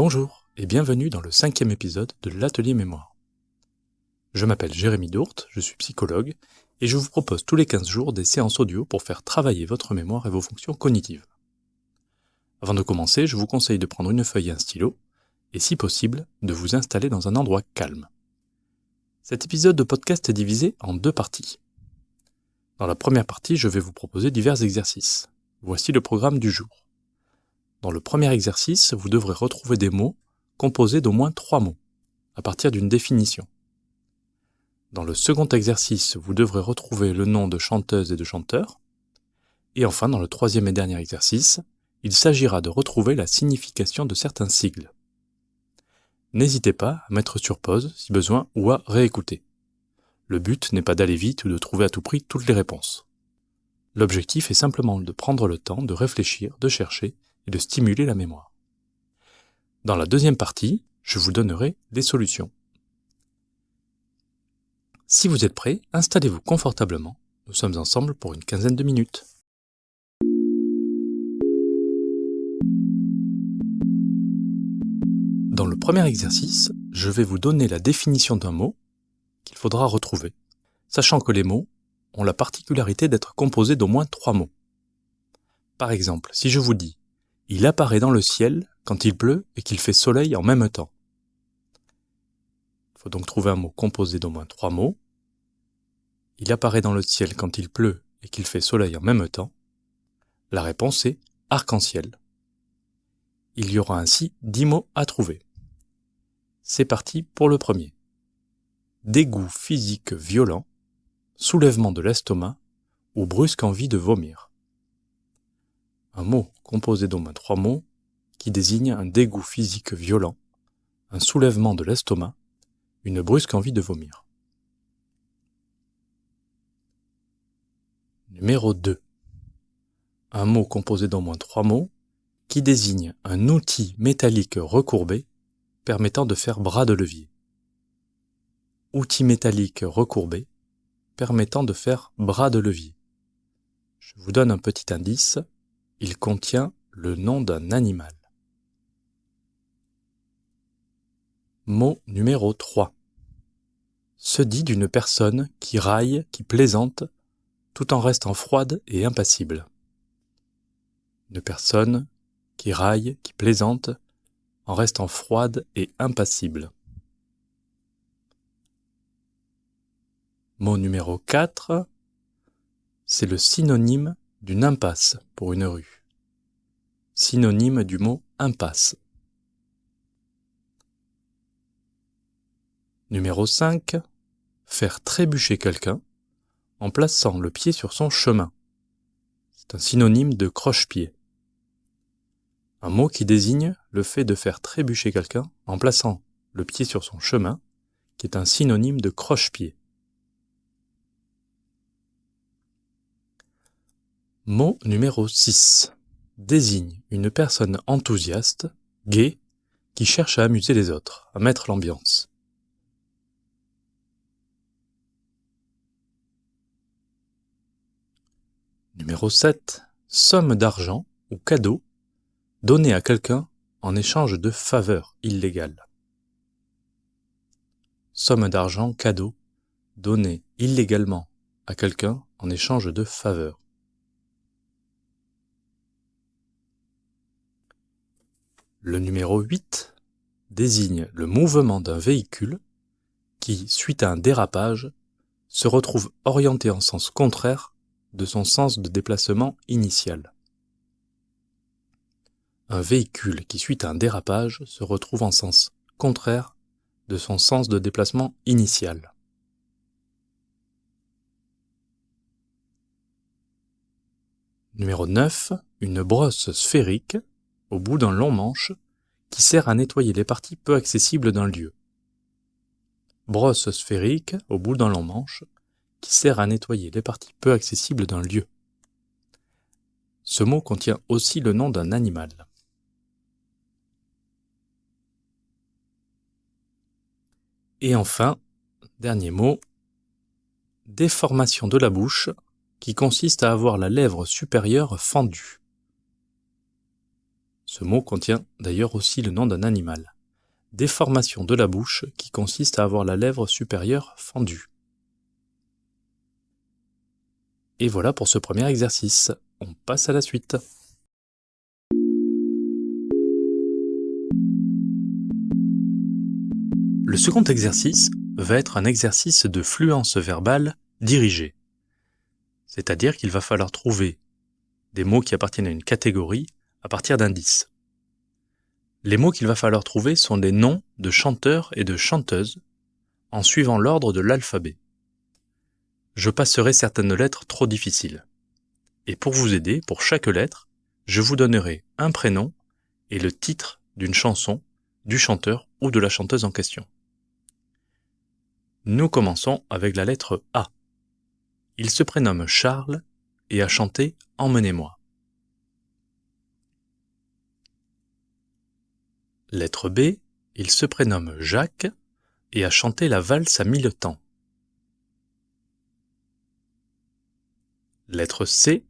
Bonjour et bienvenue dans le 5e épisode de l'Atelier Mémoire. Je m'appelle Jérémy Dourte, je suis psychologue et je vous propose tous les 15 jours des séances audio pour faire travailler votre mémoire et vos fonctions cognitives. Avant de commencer, je vous conseille de prendre une feuille et un stylo et si possible, de vous installer dans un endroit calme. Cet épisode de podcast est divisé en 2 parties. Dans la première partie, je vais vous proposer divers exercices. Voici le programme du jour. Dans le premier exercice, vous devrez retrouver des mots composés d'au moins 3 mots, à partir d'une définition. Dans le second exercice, vous devrez retrouver le nom de chanteuse et de chanteur. Et enfin, dans le troisième et dernier exercice, il s'agira de retrouver la signification de certains sigles. N'hésitez pas à mettre sur pause si besoin ou à réécouter. Le but n'est pas d'aller vite ou de trouver à tout prix toutes les réponses. L'objectif est simplement de prendre le temps de réfléchir, de chercher et de stimuler la mémoire. Dans la deuxième partie, je vous donnerai des solutions. Si vous êtes prêts, installez-vous confortablement. Nous sommes ensemble pour une quinzaine de minutes. Dans le premier exercice, je vais vous donner la définition d'un mot qu'il faudra retrouver, sachant que les mots ont la particularité d'être composés d'au moins 3 mots. Par exemple, si je vous dis « Il apparaît dans le ciel quand il pleut et qu'il fait soleil en même temps ». Il faut donc trouver un mot composé d'au moins 3 mots. Il apparaît dans le ciel quand il pleut et qu'il fait soleil en même temps. La réponse est arc-en-ciel. Il y aura ainsi 10 mots à trouver. C'est parti pour le premier. Dégoût physique violent, soulèvement de l'estomac ou brusque envie de vomir. Un mot composé d'au moins 3 mots qui désigne un dégoût physique violent, un soulèvement de l'estomac, une brusque envie de vomir. Numéro 2. Un mot composé d'au moins 3 mots qui désigne un outil métallique recourbé permettant de faire bras de levier. Outil métallique recourbé permettant de faire bras de levier. Je vous donne un petit indice, il contient le nom d'un animal. Mot numéro 3. Se dit d'une personne qui raille, qui plaisante, tout en restant froide et impassible. Une personne qui raille, qui plaisante, en restant froide et impassible. Mot numéro 4, c'est le synonyme d'une impasse pour une rue. Synonyme du mot impasse. Numéro 5, faire trébucher quelqu'un en plaçant le pied sur son chemin. C'est un synonyme de croche-pied. Un mot qui désigne le fait de faire trébucher quelqu'un en plaçant le pied sur son chemin, qui est un synonyme de croche-pied. Mot numéro 6. Désigne une personne enthousiaste, gaie, qui cherche à amuser les autres, à mettre l'ambiance. Numéro 7. Somme d'argent ou cadeau donné à quelqu'un en échange de faveurs illégales. Somme d'argent, cadeau donné illégalement à quelqu'un en échange de faveurs. Le numéro 8 désigne le mouvement d'un véhicule qui, suite à un dérapage, se retrouve orienté en sens contraire de son sens de déplacement initial. Un véhicule qui, suite à un dérapage, se retrouve en sens contraire de son sens de déplacement initial. Numéro 9, une brosse sphérique au bout d'un long manche qui sert à nettoyer les parties peu accessibles d'un lieu. Brosse sphérique au bout d'un long manche qui sert à nettoyer les parties peu accessibles d'un lieu. Ce mot contient aussi le nom d'un animal. Et enfin, dernier mot, déformation de la bouche qui consiste à avoir la lèvre supérieure fendue. Ce mot contient d'ailleurs aussi le nom d'un animal. Déformation de la bouche qui consiste à avoir la lèvre supérieure fendue. Et voilà pour ce premier exercice. On passe à la suite. Le second exercice va être un exercice de fluence verbale dirigée. C'est-à-dire qu'il va falloir trouver des mots qui appartiennent à une catégorie à partir d'indices. Les mots qu'il va falloir trouver sont des noms de chanteurs et de chanteuses en suivant l'ordre de l'alphabet. Je passerai certaines lettres trop difficiles. Et pour vous aider, pour chaque lettre, je vous donnerai un prénom et le titre d'une chanson, du chanteur ou de la chanteuse en question. Nous commençons avec la lettre A. Il se prénomme Charles et a chanté « Emmenez-moi ». Lettre B. Il se prénomme Jacques et a chanté la valse à 1000 temps. Lettre C.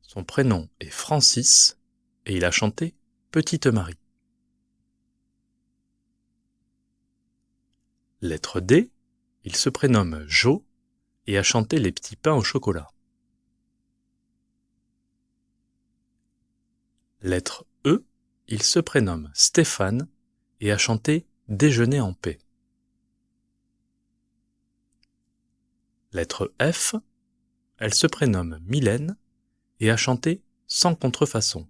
Son prénom est Francis et il a chanté Petite Marie. Lettre D. Il se prénomme Joe et a chanté Les petits pains au chocolat. Lettre E. Il se prénomme Stéphane et a chanté Déjeuner en paix. Lettre F. Elle se prénomme Mylène et a chanté Sans contrefaçon.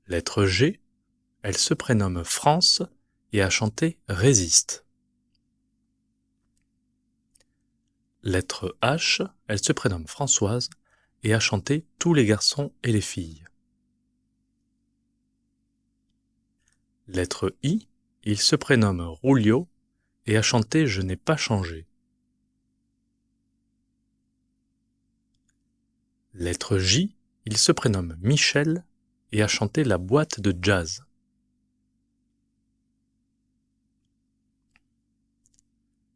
Lettre G. Elle se prénomme France et a chanté Résiste. Lettre H. Elle se prénomme Françoise et a chanté Tous les garçons et les filles. Lettre I. Il se prénomme Roulio et a chanté Je n'ai pas changé. Lettre J. Il se prénomme Michel et a chanté La boîte de jazz.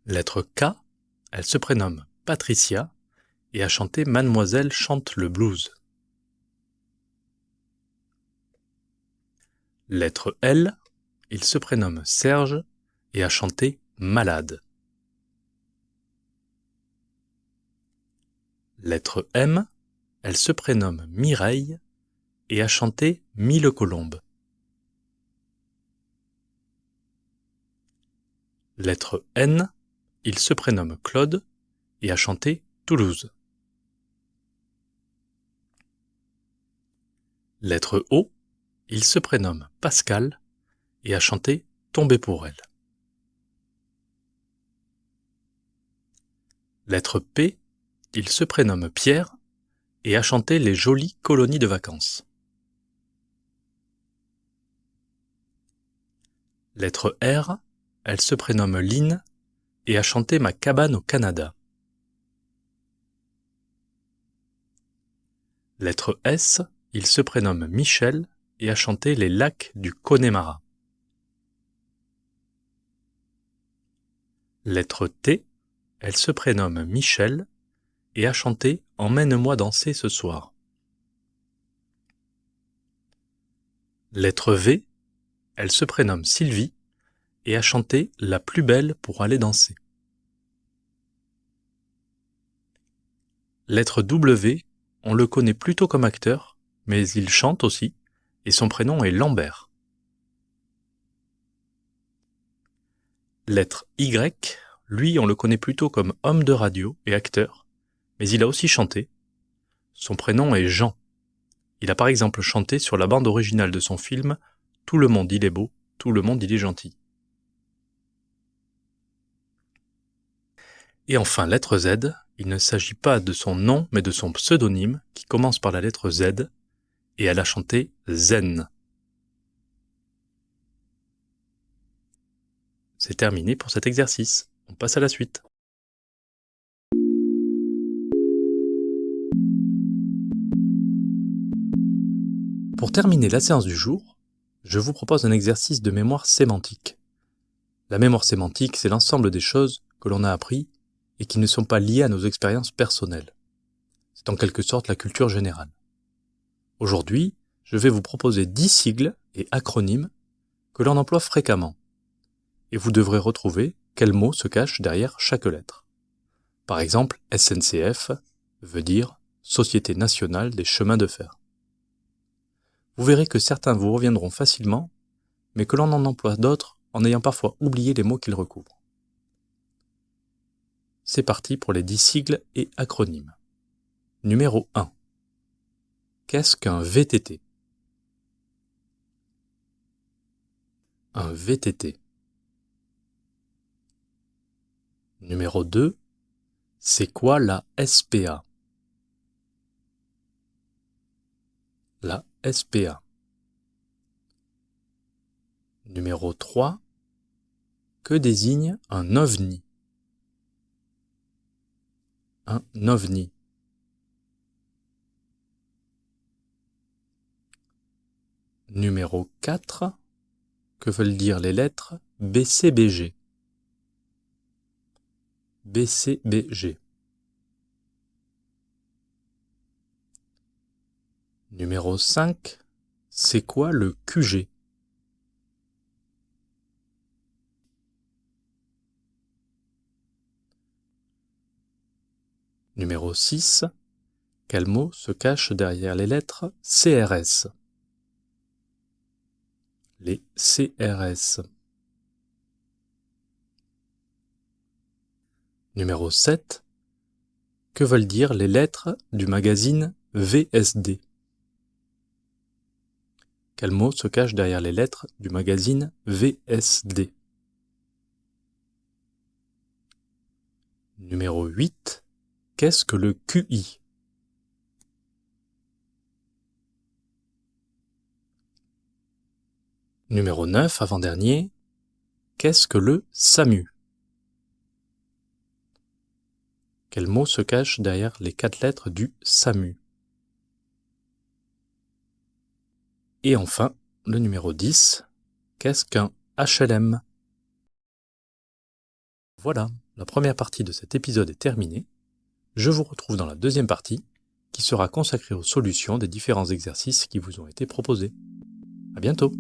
Lettre K. Elle se prénomme Patricia et a chanté Mademoiselle chante le blues. Lettre L. Il se prénomme Serge et a chanté Malade. Lettre M. Elle se prénomme Mireille et a chanté Mille colombes. Lettre N. Il se prénomme Claude et a chanté Toulouse. Lettre O. Il se prénomme Pascal et a chanté Tomber pour elle. Lettre P. Il se prénomme Pierre et a chanté Les jolies colonies de vacances. Lettre R. Elle se prénomme Lynn et a chanté Ma cabane au Canada. Lettre S. Il se prénomme Michel et a chanté Les lacs du Connemara. Lettre T. Elle se prénomme Michel et a chanté Emmène-moi danser ce soir. Lettre V. Elle se prénomme Sylvie et a chanté La plus belle pour aller danser. Lettre W. On le connaît plutôt comme acteur, mais il chante aussi, et son prénom est Lambert. Lettre Y. Lui, on le connaît plutôt comme homme de radio et acteur, mais il a aussi chanté. Son prénom est Jean. Il a par exemple chanté sur la bande originale de son film « Tout le monde il est beau, tout le monde il est gentil ». Et enfin, lettre Z, il ne s'agit pas de son nom, mais de son pseudonyme, qui commence par la lettre Z, et elle a chanté Zen. C'est terminé pour cet exercice. On passe à la suite. Pour terminer la séance du jour, je vous propose un exercice de mémoire sémantique. La mémoire sémantique, c'est l'ensemble des choses que l'on a appris et qui ne sont pas liées à nos expériences personnelles. C'est en quelque sorte la culture générale. Aujourd'hui, je vais vous proposer 10 sigles et acronymes que l'on emploie fréquemment. Et vous devrez retrouver quels mots se cachent derrière chaque lettre. Par exemple, SNCF veut dire Société nationale des chemins de fer. Vous verrez que certains vous reviendront facilement, mais que l'on en emploie d'autres en ayant parfois oublié les mots qu'ils recouvrent. C'est parti pour les 10 sigles et acronymes. Numéro 1. Qu'est-ce qu'un VTT ? Un VTT. Numéro 2. C'est quoi la SPA ? La SPA. Numéro 3. Que désigne un OVNI ? Un OVNI. Numéro 4. Que veulent dire les lettres BCBG ? BCBG. Numéro 5. C'est quoi le QG ? Numéro 6. Quel mot se cache derrière les lettres CRS ? Les CRS. Numéro 7. Que veulent dire les lettres du magazine VSD ? Quel mot se cache derrière les lettres du magazine VSD ? Numéro 8. Qu'est-ce que le QI ? Numéro 9, avant-dernier. Qu'est-ce que le SAMU ? Quel mot se cache derrière les 4 lettres du SAMU ? Et enfin, le numéro 10. Qu'est-ce qu'un HLM ? Voilà, la première partie de cet épisode est terminée. Je vous retrouve dans la deuxième partie, qui sera consacrée aux solutions des différents exercices qui vous ont été proposés. À bientôt.